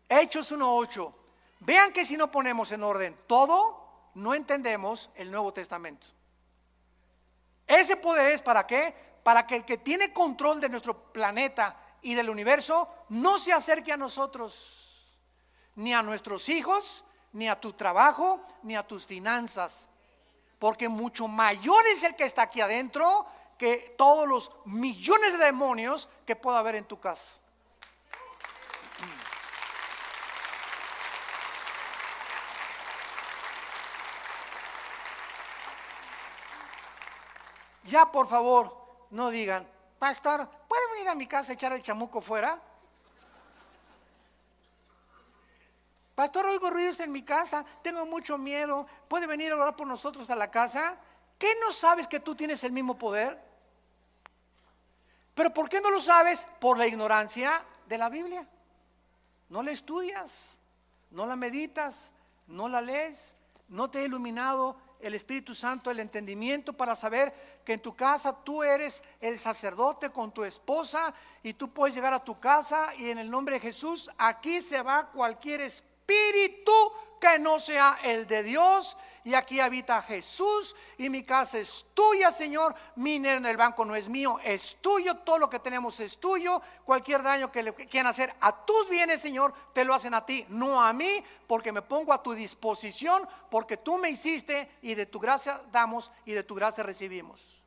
Hechos 1:8. Vean que si no ponemos en orden todo, no entendemos el Nuevo Testamento. Ese poder es ¿para qué? Para que el que tiene control de nuestro planeta y del universo no se acerque a nosotros, ni a nuestros hijos, ni a tu trabajo, ni a tus finanzas, porque mucho mayor es el que está aquí adentro que todos los millones de demonios que pueda haber en tu casa. Ya, por favor, no digan, pastor, ¿puede venir a mi casa a echar el chamuco fuera? Pastor, oigo ruidos en mi casa, tengo mucho miedo, ¿puede venir a orar por nosotros a la casa? ¿Qué no sabes que tú tienes el mismo poder? ¿Pero por qué no lo sabes? Por la ignorancia de la Biblia. No la estudias, no la meditas, no la lees, no te ha iluminado el Espíritu Santo el entendimiento para saber que en tu casa tú eres el sacerdote con tu esposa y tú puedes llegar a tu casa y en el nombre de Jesús aquí se va cualquier espíritu que no sea el de Dios, y aquí habita Jesús y mi casa es tuya, Señor. Mi dinero en el banco no es mío, es tuyo. Todo lo que tenemos es tuyo. Cualquier daño que le quieran hacer a tus bienes, Señor, te lo hacen a ti, no a mí, porque me pongo a tu disposición, porque tú me hiciste y de tu gracia damos y de tu gracia recibimos.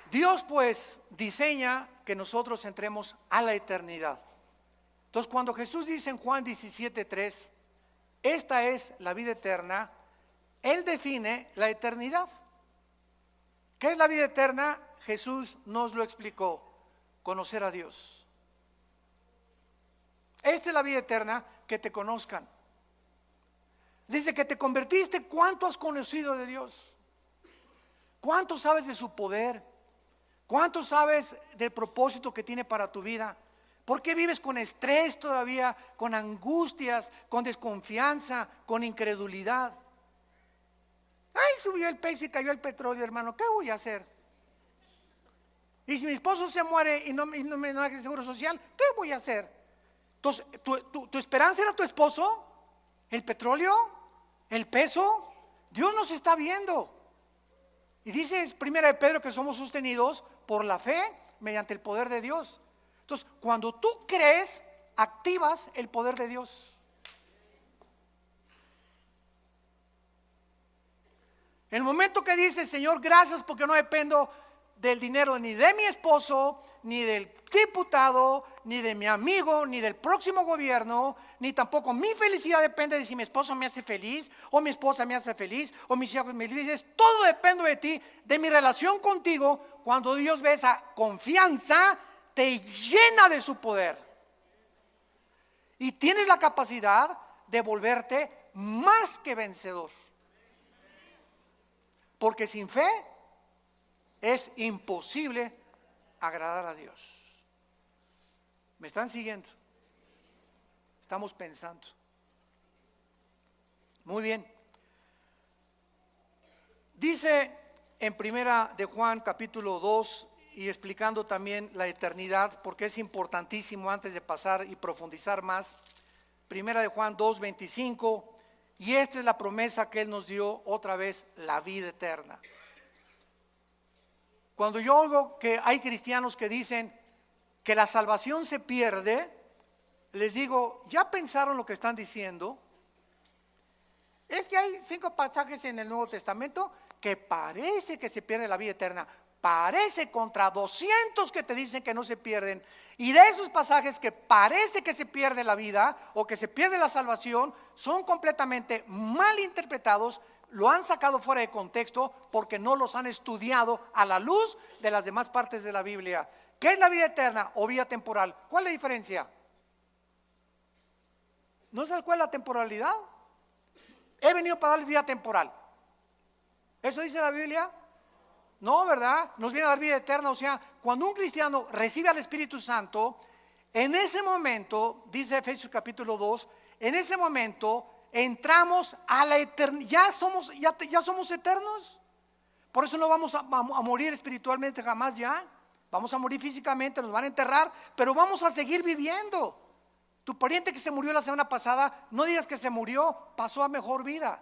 Dios pues diseña que nosotros entremos a la eternidad. Entonces cuando Jesús dice en Juan 17:3, esta es la vida eterna, Él define la eternidad. ¿Qué es la vida eterna? Jesús nos lo explicó: conocer a Dios. Esta es la vida eterna, que te conozcan. Dice que te convertiste. ¿Cuánto has conocido de Dios? ¿Cuánto sabes de su poder? ¿Cuánto sabes del propósito que tiene para tu vida? ¿Por qué vives con estrés todavía, con angustias, con desconfianza, con incredulidad? Ay, subió el peso y cayó el petróleo, hermano, ¿qué voy a hacer? Y si mi esposo se muere y no me da el seguro social, ¿qué voy a hacer? Entonces, ¿tu esperanza era tu esposo? ¿El petróleo? ¿El peso? Dios nos está viendo. Y dice primera de Pedro que somos sostenidos por la fe mediante el poder de Dios. Entonces, cuando tú crees, activas el poder de Dios. En el momento que dices, Señor, gracias porque no dependo del dinero ni de mi esposo, ni del diputado, ni de mi amigo, ni del próximo gobierno, ni tampoco mi felicidad depende de si mi esposo me hace feliz, o mi esposa me hace feliz, o mis hijos me felices. Todo depende de ti, de mi relación contigo. Cuando Dios ve esa confianza, te llena de su poder. Y tienes la capacidad de volverte más que vencedor. Porque sin fe es imposible agradar a Dios. ¿Me están siguiendo? Estamos pensando. Muy bien. Dice en primera de Juan capítulo 2, y explicando también la eternidad, porque es importantísimo antes de pasar y profundizar más. Primera de Juan 2:25, y esta es la promesa que Él nos dio otra vez, la vida eterna. Cuando yo oigo que hay cristianos que dicen que la salvación se pierde, les digo, ¿ya pensaron lo que están diciendo? Es que hay 5 pasajes en el Nuevo Testamento que parece que se pierde la vida eterna. Parece contra 200 que te dicen que no se pierden. Y de esos pasajes que parece que se pierde la vida o que se pierde la salvación, son completamente mal interpretados. Lo han sacado fuera de contexto porque no los han estudiado a la luz de las demás partes de la Biblia. ¿Qué es la vida eterna o vida temporal? ¿Cuál es la diferencia? ¿No sabes cuál es la temporalidad? He venido para darles vida temporal. ¿Eso dice la Biblia? No, ¿verdad? Nos viene a dar vida eterna. O sea, cuando un cristiano recibe al Espíritu Santo, en ese momento, dice Efesios capítulo 2, en ese momento entramos a la eternidad. Ya somos eternos. Por eso no vamos a morir espiritualmente jamás ya. Vamos a morir físicamente, nos van a enterrar, pero vamos a seguir viviendo. Tu pariente que se murió la semana pasada, no digas que se murió, pasó a mejor vida.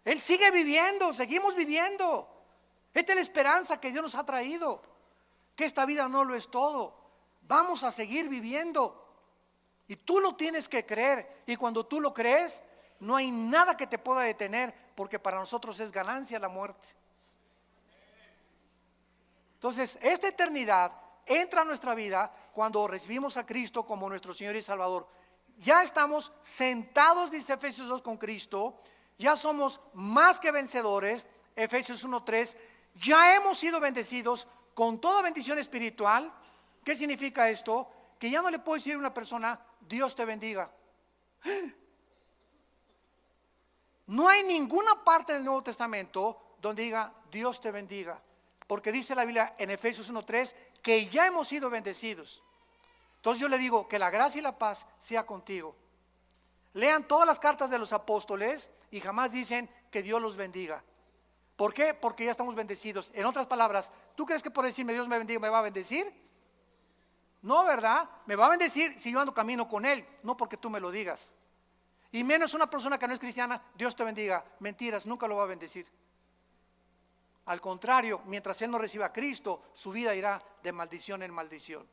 Él sigue viviendo, seguimos viviendo. Esta es la esperanza que Dios nos ha traído, que esta vida no lo es todo. Vamos a seguir viviendo. Y tú lo tienes que creer. Y cuando tú lo crees, no hay nada que te pueda detener, porque para nosotros es ganancia la muerte. Entonces, esta eternidad entra a nuestra vida cuando recibimos a Cristo como nuestro Señor y Salvador. Ya estamos sentados, dice Efesios 2, con Cristo. Ya somos más que vencedores, Efesios 1:3. Ya hemos sido bendecidos con toda bendición espiritual. ¿Qué significa esto? Que ya no le puedo decir a una persona, Dios te bendiga. No hay ninguna parte del Nuevo Testamento donde diga Dios te bendiga, porque dice la Biblia en Efesios 1:3 que ya hemos sido bendecidos. Entonces yo le digo que la gracia y la paz sea contigo. Lean todas las cartas de los apóstoles y jamás dicen que Dios los bendiga. ¿Por qué? Porque ya estamos bendecidos. En otras palabras, ¿tú crees que por decirme Dios me bendiga me va a bendecir? No, ¿verdad? Me va a bendecir si yo ando camino con Él, no porque tú me lo digas. Y menos una persona que no es cristiana, Dios te bendiga. Mentiras, nunca lo va a bendecir. Al contrario, mientras él no reciba a Cristo, su vida irá de maldición en maldición,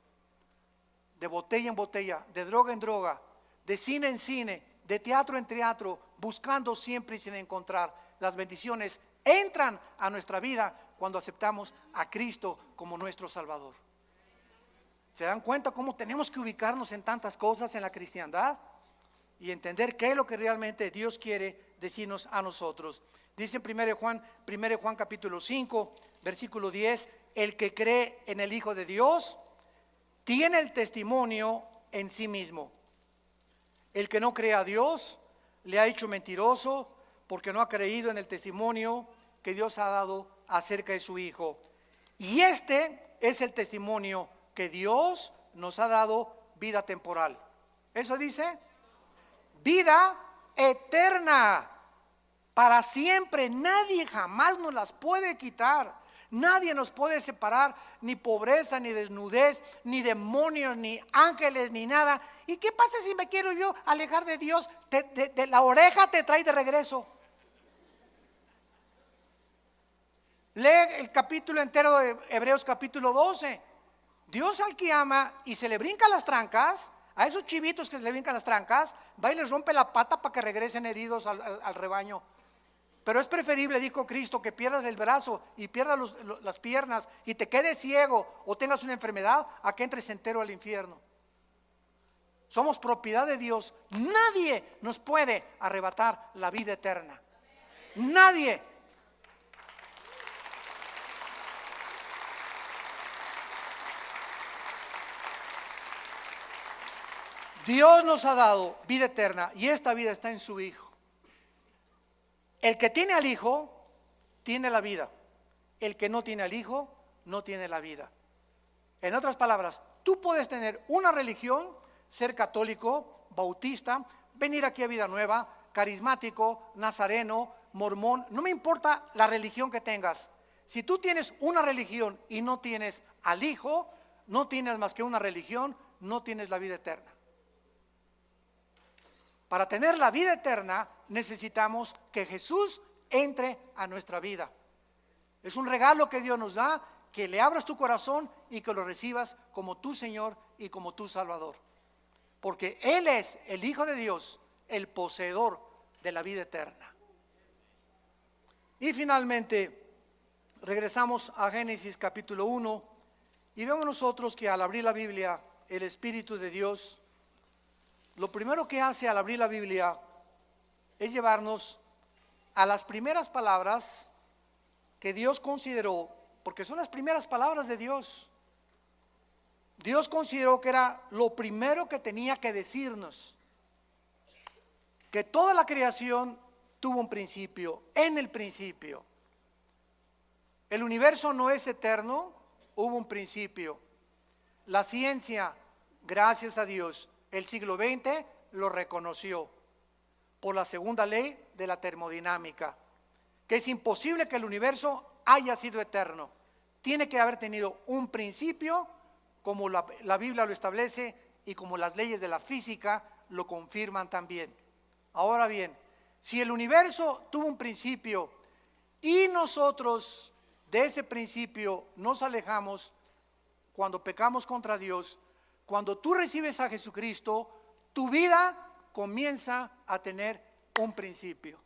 de botella en botella, de droga en droga, de cine en cine, de teatro en teatro, buscando siempre y sin encontrar. Las bendiciones entran a nuestra vida cuando aceptamos a Cristo como nuestro Salvador. ¿Se dan cuenta cómo tenemos que ubicarnos en tantas cosas en la cristiandad? Y entender qué es lo que realmente Dios quiere decirnos a nosotros. Dice en 1 Juan capítulo 5, versículo 10, el que cree en el Hijo de Dios tiene el testimonio en sí mismo. El que no cree a Dios le ha hecho mentiroso, porque no ha creído en el testimonio que Dios ha dado acerca de su Hijo. Y este es el testimonio que Dios nos ha dado vida temporal. ¿Eso dice? Vida eterna, para siempre. Nadie jamás nos las puede quitar. Nadie nos puede separar, ni pobreza, ni desnudez, ni demonios, ni ángeles, ni nada. ¿Y qué pasa si me quiero yo alejar de Dios? De la oreja te trae de regreso. Lee el capítulo entero de Hebreos capítulo 12. Dios al que ama y se le brincan las trancas, a esos chivitos que se le brincan las trancas, va y les rompe la pata para que regresen heridos al rebaño. Pero es preferible, dijo Cristo, que pierdas el brazo y pierdas las piernas y te quedes ciego o tengas una enfermedad, a que entres entero al infierno. Somos propiedad de Dios. Nadie nos puede arrebatar la vida eterna. Nadie. Dios nos ha dado vida eterna y esta vida está en su Hijo. El que tiene al Hijo tiene la vida. El que no tiene al Hijo no tiene la vida. En otras palabras, tú puedes tener una religión, ser católico, bautista, venir aquí a Vida Nueva, carismático, nazareno, mormón, no me importa la religión que tengas. Si tú tienes una religión y no tienes al Hijo, no tienes más que una religión, no tienes la vida eterna. Para tener la vida eterna necesitamos que Jesús entre a nuestra vida. Es un regalo que Dios nos da, que le abras tu corazón y que lo recibas como tu Señor y como tu Salvador. Porque Él es el Hijo de Dios, el poseedor de la vida eterna. Y finalmente regresamos a Génesis capítulo 1 y vemos nosotros que al abrir la Biblia, el Espíritu de Dios, lo primero que hace al abrir la Biblia es llevarnos a las primeras palabras que Dios consideró, porque son las primeras palabras de Dios. Dios consideró que era lo primero que tenía que decirnos, que toda la creación tuvo un principio, en el principio. El universo no es eterno, hubo un principio. La ciencia, gracias a Dios, el siglo XX lo reconoció por la segunda ley de la termodinámica, que es imposible que el universo haya sido eterno. Tiene que haber tenido un principio, como la Biblia lo establece y como las leyes de la física lo confirman también. Ahora bien, si el universo tuvo un principio y nosotros de ese principio nos alejamos cuando pecamos contra Dios, cuando tú recibes a Jesucristo, tu vida comienza a tener un principio.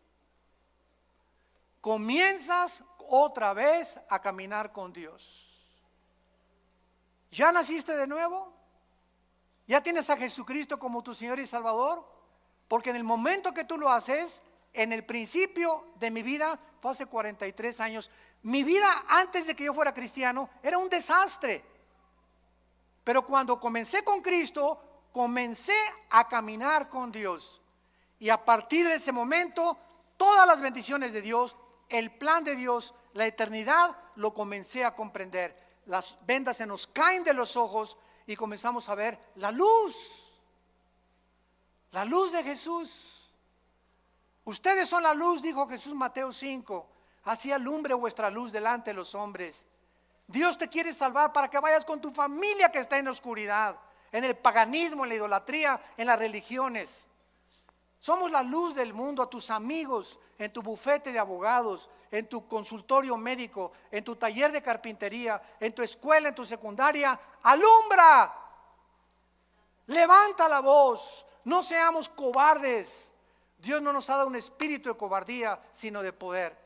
Comienzas otra vez a caminar con Dios. ¿Ya naciste de nuevo? ¿Ya tienes a Jesucristo como tu Señor y Salvador? Porque en el momento que tú lo haces, en el principio de mi vida, fue hace 43 años, mi vida antes de que yo fuera cristiano era un desastre. Pero cuando comencé con Cristo, comencé a caminar con Dios. Y a partir de ese momento, todas las bendiciones de Dios, el plan de Dios, la eternidad, lo comencé a comprender. Las vendas se nos caen de los ojos y comenzamos a ver la luz de Jesús. Ustedes son la luz, dijo Jesús, Mateo 5. Así alumbre vuestra luz delante de los hombres. Dios te quiere salvar para que vayas con tu familia que está en la oscuridad, en el paganismo, en la idolatría, en las religiones. Somos la luz del mundo a tus amigos, en tu bufete de abogados, en tu consultorio médico, en tu taller de carpintería, en tu escuela, en tu secundaria. ¡Alumbra! Levanta la voz. No seamos cobardes. Dios no nos ha dado un espíritu de cobardía, sino de poder.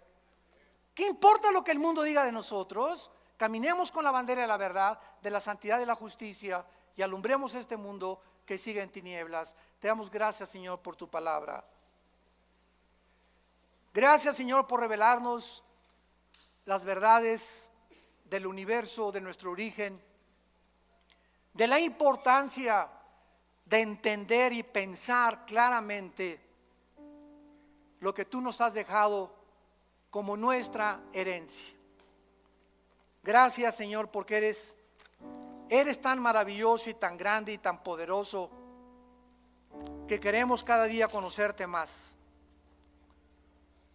¿Qué importa lo que el mundo diga de nosotros? Caminemos con la bandera de la verdad, de la santidad y de la justicia y alumbremos este mundo que sigue en tinieblas. Te damos gracias, Señor, por tu palabra. Gracias, Señor, por revelarnos las verdades del universo, de nuestro origen, de la importancia de entender y pensar claramente lo que tú nos has dejado como nuestra herencia. Gracias, Señor, porque eres tan maravilloso y tan grande y tan poderoso que queremos cada día conocerte más.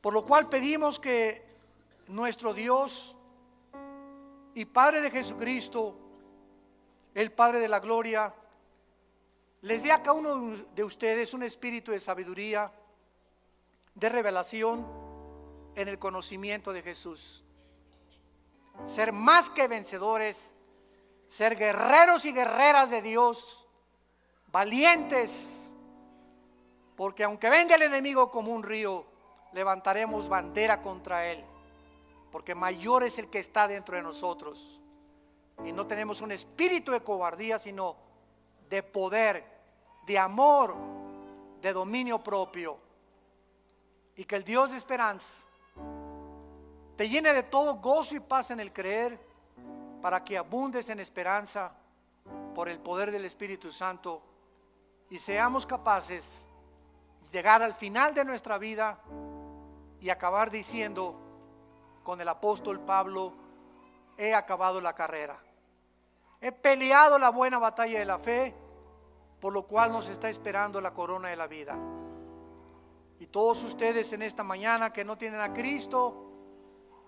Por lo cual pedimos que nuestro Dios y Padre de Jesucristo, el Padre de la gloria, les dé a cada uno de ustedes un espíritu de sabiduría, de revelación en el conocimiento de Jesús. Ser más que vencedores, ser guerreros y guerreras de Dios, valientes, porque aunque venga el enemigo como un río, levantaremos bandera contra él, porque mayor es el que está dentro de nosotros. Y no tenemos un espíritu de cobardía, sino de poder, de amor, de dominio propio. Y que el Dios de esperanza te llene de todo gozo y paz en el creer, para que abundes en esperanza por el poder del Espíritu Santo y seamos capaces de llegar al final de nuestra vida y acabar diciendo con el apóstol Pablo: he acabado la carrera, he peleado la buena batalla de la fe, por lo cual nos está esperando la corona de la vida. Y todos ustedes en esta mañana que no tienen a Cristo,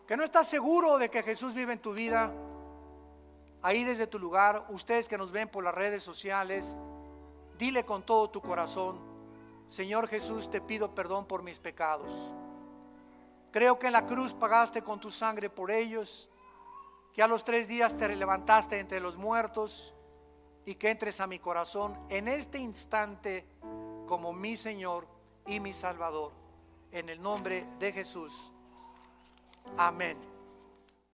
que no estás seguro de que Jesús vive en tu vida, ahí desde tu lugar, ustedes que nos ven por las redes sociales, dile con todo tu corazón: Señor Jesús, te pido perdón por mis pecados. Creo que en la cruz pagaste con tu sangre por ellos, que a los 3 días te levantaste entre los muertos y que entres a mi corazón en este instante como mi Señor y mi Salvador. En el nombre de Jesús. Amén.